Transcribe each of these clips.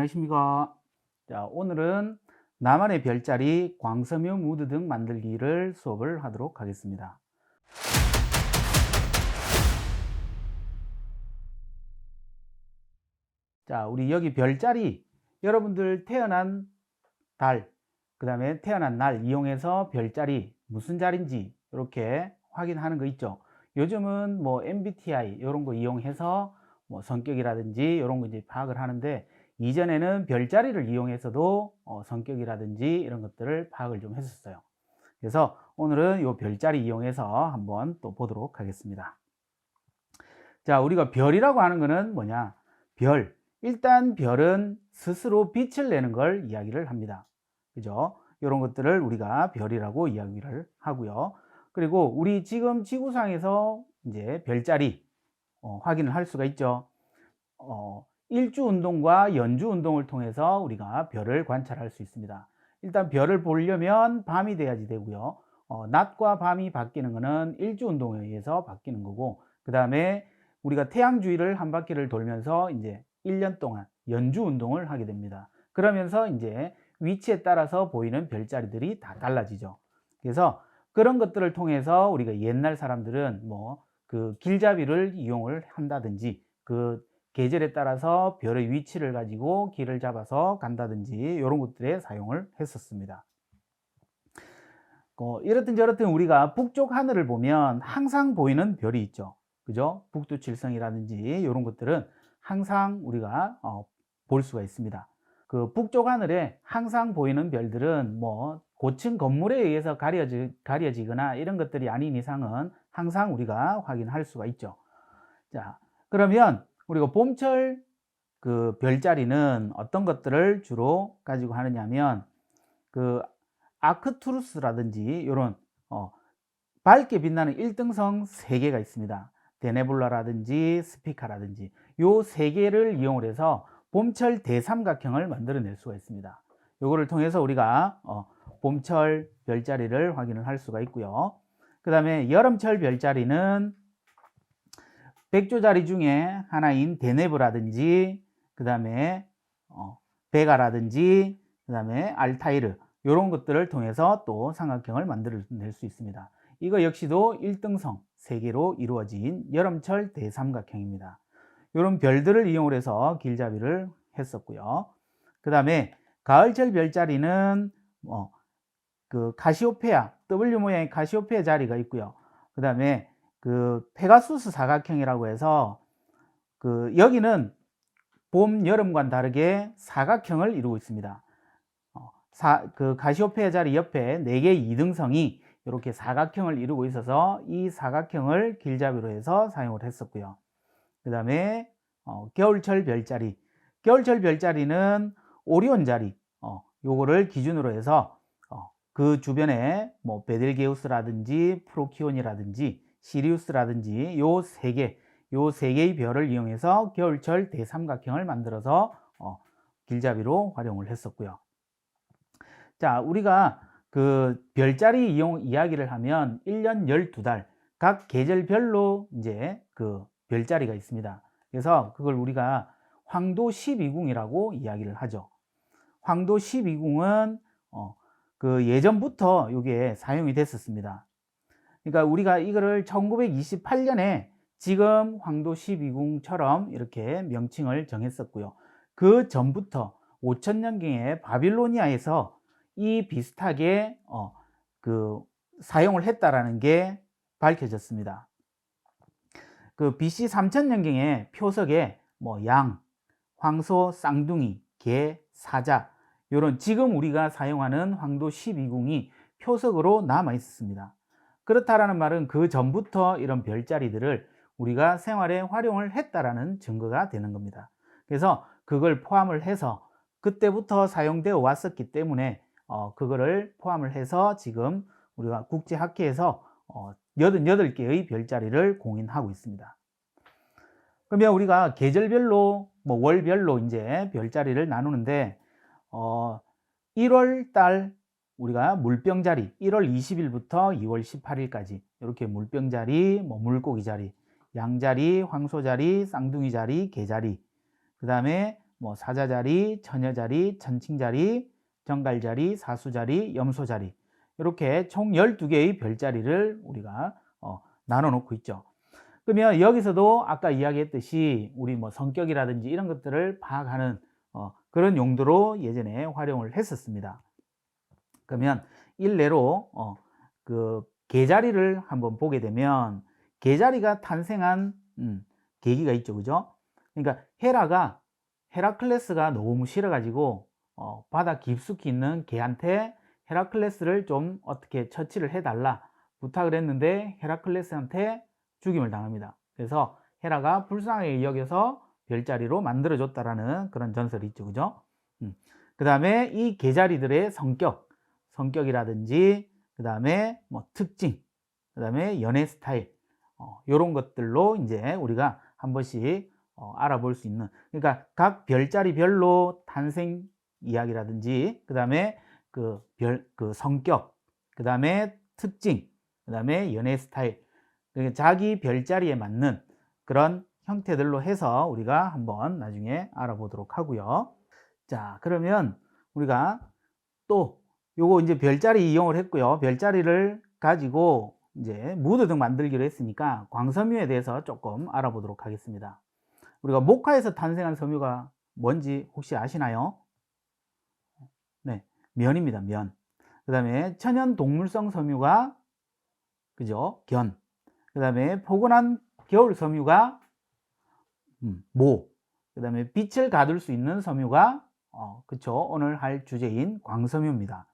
안녕하십니까. 자, 오늘은 나만의 별자리, 광섬유 무드 등 만들기를 수업을 하도록 하겠습니다. 자, 우리 여기 별자리, 여러분들 태어난 달, 그 다음에 태어난 날 이용해서 별자리 무슨 자리인지 이렇게 확인하는 거 있죠. 요즘은 뭐 MBTI 이런 거 이용해서 뭐 성격이라든지 이런 거 이제 파악을 하는데, 이전에는 별자리를 이용해서도 성격이라든지 이런 것들을 파악을 좀 했었어요. 그래서 오늘은 이 별자리 이용해서 한번 또 보도록 하겠습니다. 자, 우리가 별이라고 하는 거는 뭐냐? 별. 일단 별은 스스로 빛을 내는 걸 이야기를 합니다. 그죠? 이런 것들을 우리가 별이라고 이야기를 하고요. 그리고 우리 지금 지구상에서 이제 별자리 확인을 할 수가 있죠. 일주 운동과 연주 운동을 통해서 우리가 별을 관찰할 수 있습니다. 일단 별을 보려면 밤이 돼야지 되고요. 낮과 밤이 바뀌는 것은 일주 운동에 의해서 바뀌는 거고, 그 다음에 우리가 태양 주위를 한 바퀴를 돌면서 이제 1년 동안 연주 운동을 하게 됩니다. 그러면서 이제 위치에 따라서 보이는 별자리들이 다 달라지죠. 그래서 그런 것들을 통해서 우리가 옛날 사람들은 뭐 그 길잡이를 이용을 한다든지, 그 계절에 따라서 별의 위치를 가지고 길을 잡아서 간다든지 이런 것들에 사용을 했었습니다. 이렇든 저렇든 우리가 북쪽 하늘을 보면 항상 보이는 별이 있죠. 그죠? 북두칠성이라든지 이런 것들은 항상 우리가 볼 수가 있습니다. 그 북쪽 하늘에 항상 보이는 별들은 뭐 고층 건물에 의해서 가려지거나 이런 것들이 아닌 이상은 항상 우리가 확인할 수가 있죠. 자, 그러면 우리가 봄철 그 별자리는 어떤 것들을 주로 가지고 하느냐면, 그 아크투루스라든지 이런 밝게 빛나는 1등성 3개가 있습니다. 데네블라라든지 스피카라든지 요 3개를 이용을 해서 봄철 대삼각형을 만들어낼 수가 있습니다. 요거를 통해서 우리가 봄철 별자리를 확인을 할 수가 있고요. 그 다음에 여름철 별자리는 백조자리 중에 하나인 데네브라든지, 그 다음에 베가라든지, 그 다음에 알타이르, 이런 것들을 통해서 또 삼각형을 만들어낼 수 있습니다. 이거 역시도 1등성 3개로 이루어진 여름철 대삼각형입니다. 이런 별들을 이용해서 길잡이를 했었고요. 그 다음에 가을철 별자리는 그 카시오페아, W 모양의 카시오페아 자리가 있고요. 그 다음에 그 페가수스 사각형이라고 해서 그 여기는 봄, 여름과는 다르게 사각형을 이루고 있습니다. 그 가시오페아 자리 옆에 4개의 2등성이 이렇게 사각형을 이루고 있어서 이 사각형을 길잡이로 해서 사용을 했었고요. 그 다음에 겨울철 별자리. 겨울철 별자리는 오리온 자리, 요거를 기준으로 해서 그 주변에 뭐 베telgeus라든지 프로키온이라든지 시리우스라든지 요 3개의 별을 이용해서 겨울철 대삼각형을 만들어서 길잡이로 활용을 했었고요. 자, 우리가 그 별자리 이용 이야기를 하면 1년 12달 각 계절별로 이제 그 별자리가 있습니다. 그래서 그걸 우리가 황도 12궁이라고 이야기를 하죠. 황도 12궁은 그 예전부터 이게 사용이 됐었습니다. 그러니까 우리가 이거를 1928년에 지금 황도 12궁처럼 이렇게 명칭을 정했었고요. 그 전부터 5000년경에 바빌로니아에서 이 비슷하게 그 사용을 했다라는 게 밝혀졌습니다. 그 BC 3000년경에 표석에 뭐 양, 황소, 쌍둥이, 개, 사자, 이런 지금 우리가 사용하는 황도 12궁이 표석으로 남아 있었습니다. 그렇다라는 말은 그 전부터 이런 별자리들을 우리가 생활에 활용을 했다라는 증거가 되는 겁니다. 그래서 그걸 포함을 해서 그때부터 사용되어 왔었기 때문에 그거를 포함을 해서 지금 우리가 국제학회에서 88개의 별자리를 공인하고 있습니다. 그러면 우리가 계절별로 뭐 월별로 이제 별자리를 나누는데 1월 달 우리가 물병자리 1월 20일부터 2월 18일까지 이렇게 물병자리, 뭐 물고기자리, 양자리, 황소자리, 쌍둥이자리, 개자리, 그 다음에 뭐 사자자리, 처녀자리, 천칭자리, 정갈자리, 사수자리, 염소자리 이렇게 총 12개의 별자리를 우리가 나눠 놓고 있죠. 그러면 여기서도 아까 이야기했듯이 우리 뭐 성격이라든지 이런 것들을 파악하는 그런 용도로 예전에 활용을 했었습니다. 그러면 일례로 그 계자리를 한번 보게 되면 계자리가 탄생한 계기가 있죠, 그죠? 그러니까 헤라클레스가 너무 싫어가지고 바다 깊숙이 있는 개한테 헤라클레스를 좀 어떻게 처치를 해달라 부탁을 했는데 헤라클레스한테 죽임을 당합니다. 그래서 헤라가 불쌍하게 여겨서 별자리로 만들어줬다라는 그런 전설이 있죠, 그죠? 그 다음에 이 계자리들의 성격이라든지 그 다음에 뭐 특징, 그 다음에 연애 스타일 이런 것들로 이제 우리가 한 번씩 알아볼 수 있는, 그러니까 각 별자리별로 탄생 이야기라든지 그 다음에 그 성격, 그 다음에 특징, 그 다음에 연애 스타일, 그러니까 자기 별자리에 맞는 그런 형태들로 해서 우리가 한번 나중에 알아보도록 하고요. 자, 그러면 우리가 또 요거 이제 별자리 이용을 했고요. 별자리를 가지고 이제 무드 등 만들기로 했으니까 광섬유에 대해서 조금 알아보도록 하겠습니다. 우리가 목화에서 탄생한 섬유가 뭔지 혹시 아시나요? 네, 면입니다. 면. 그 다음에 천연 동물성 섬유가 그죠? 견. 그 다음에 포근한 겨울 섬유가 모. 그 다음에 빛을 가둘 수 있는 섬유가 그쵸? 오늘 할 주제인 광섬유입니다.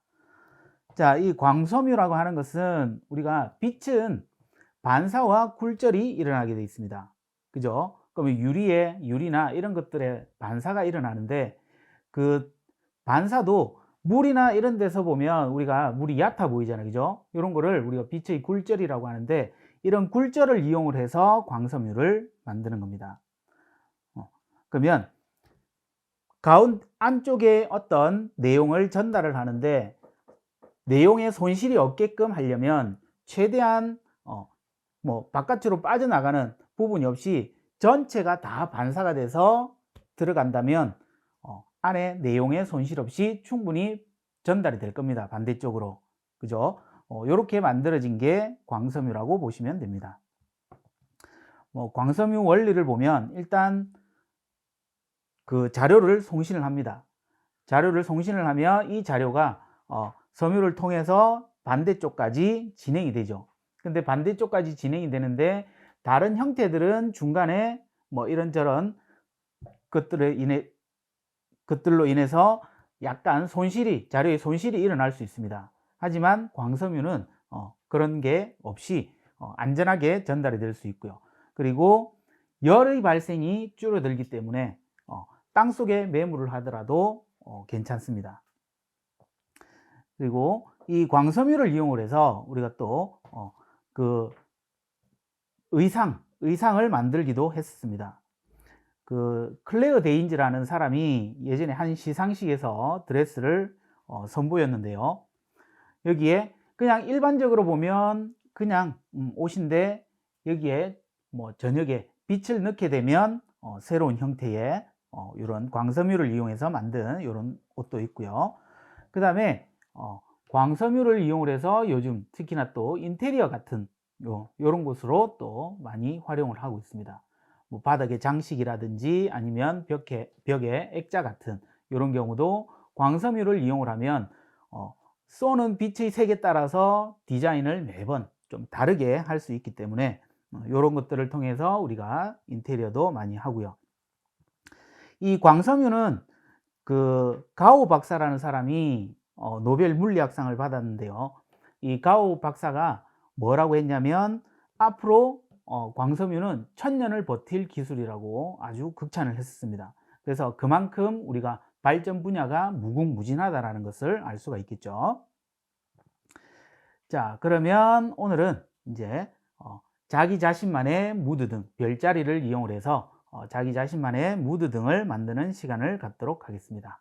자, 이 광섬유라고 하는 것은 우리가 빛은 반사와 굴절이 일어나게 되어 있습니다. 그죠? 그러면 유리나 이런 것들에 반사가 일어나는데 그 반사도 물이나 이런 데서 보면 우리가 물이 얕아 보이잖아요. 그죠? 이런 거를 우리가 빛의 굴절이라고 하는데 이런 굴절을 이용을 해서 광섬유를 만드는 겁니다. 그러면 안쪽에 어떤 내용을 전달을 하는데 내용에 손실이 없게끔 하려면 최대한 뭐 바깥으로 빠져나가는 부분이 없이 전체가 다 반사가 돼서 들어간다면 안에 내용에 손실 없이 충분히 전달이 될 겁니다. 반대쪽으로. 그죠? 이렇게 만들어진 게 광섬유라고 보시면 됩니다. 뭐 광섬유 원리를 보면 일단 그 자료를 송신을 합니다. 자료를 송신을 하면 이 자료가 섬유를 통해서 반대쪽까지 진행이 되죠. 근데 반대쪽까지 진행이 되는데 다른 형태들은 중간에 뭐 이런저런 것들로 인해서 약간 자료의 손실이 일어날 수 있습니다. 하지만 광섬유는 그런 게 없이 안전하게 전달이 될 수 있고요. 그리고 열의 발생이 줄어들기 때문에 땅속에 매물을 하더라도 괜찮습니다. 그리고 이 광섬유를 이용을 해서 우리가 또 그 의상을 만들기도 했습니다. 그 클레어 데인즈라는 사람이 예전에 한 시상식에서 드레스를 선보였는데요. 여기에 그냥 일반적으로 보면 그냥 옷인데 여기에 뭐 저녁에 빛을 넣게 되면 새로운 형태의 이런 광섬유를 이용해서 만든 이런 옷도 있고요. 그 다음에 광섬유를 이용을 해서 요즘 특히나 또 인테리어 같은 이런 곳으로 또 많이 활용을 하고 있습니다. 뭐 바닥에 장식이라든지 아니면 벽에 액자 같은 이런 경우도 광섬유를 이용을 하면 쏘는 빛의 색에 따라서 디자인을 매번 좀 다르게 할 수 있기 때문에 이런 것들을 통해서 우리가 인테리어도 많이 하고요. 이 광섬유는 그 가오 박사라는 사람이 노벨 물리학상을 받았는데요. 이 가오 박사가 뭐라고 했냐면 앞으로 광섬유는 1000년을 버틸 기술이라고 아주 극찬을 했습니다. 그래서 그만큼 우리가 발전 분야가 무궁무진하다는 것을 알 수가 있겠죠. 자, 그러면 오늘은 이제 자기 자신만의 무드 등, 별자리를 이용을 해서 자기 자신만의 무드 등을 만드는 시간을 갖도록 하겠습니다.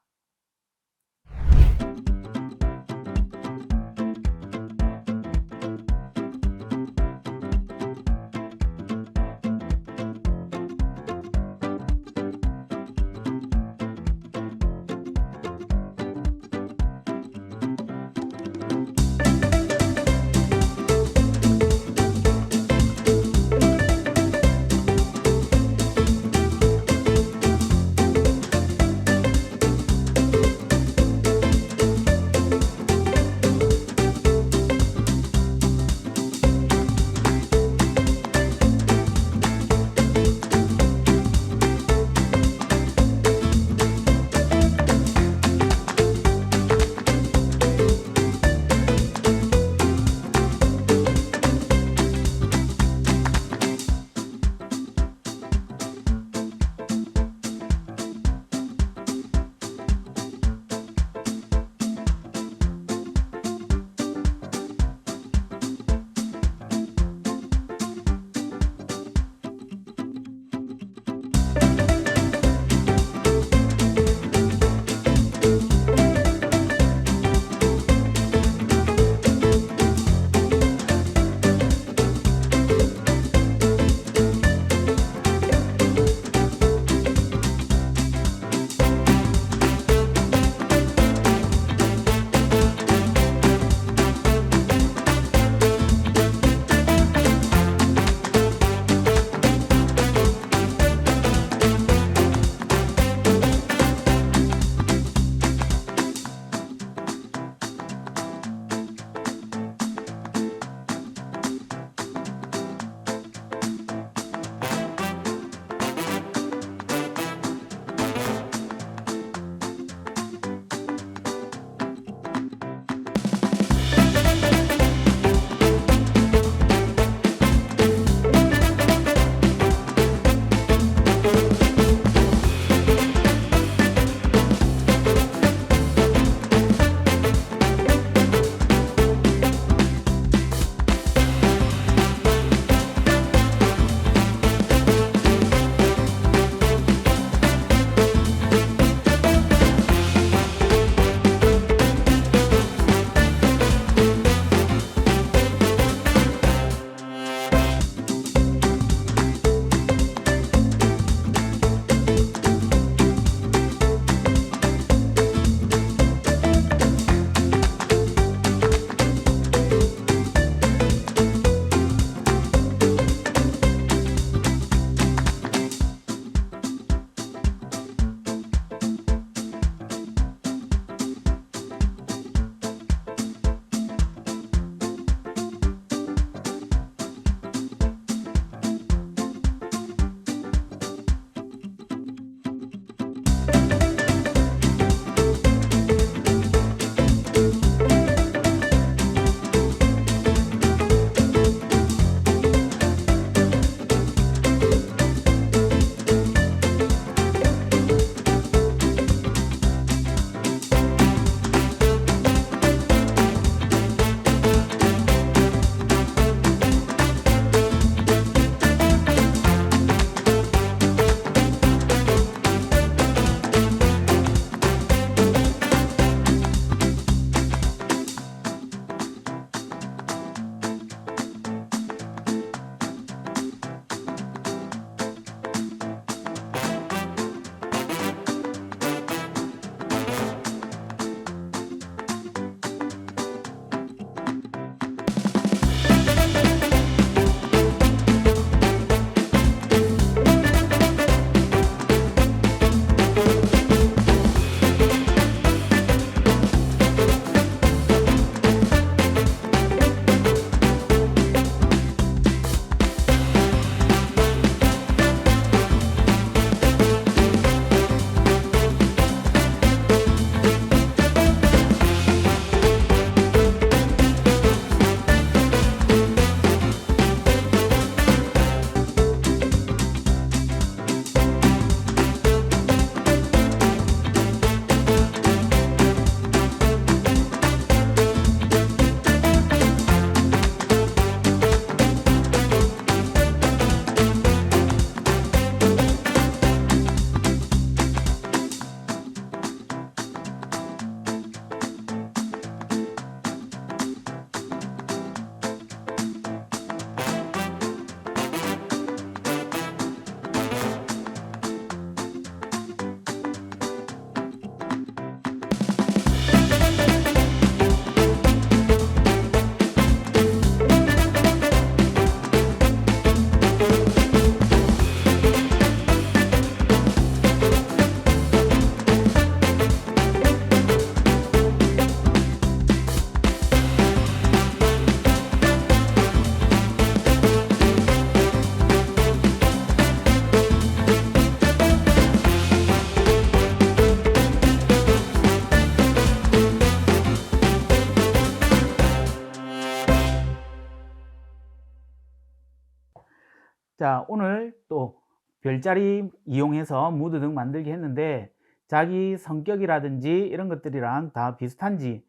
자, 오늘 또 별자리 이용해서 무드 등 만들기 했는데 자기 성격이라든지 이런 것들이랑 다 비슷한지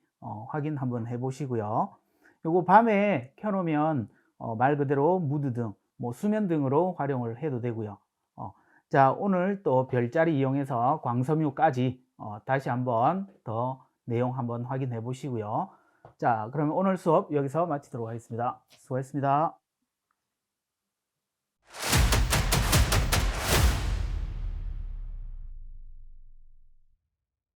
확인 한번 해 보시고요. 요거 밤에 켜놓으면 말 그대로 무드 등, 뭐 수면 등으로 활용을 해도 되고요. 자, 오늘 또 별자리 이용해서 광섬유까지 다시 한번 더 내용 한번 확인해 보시고요. 자, 그러면 오늘 수업 여기서 마치도록 하겠습니다. 수고했습니다.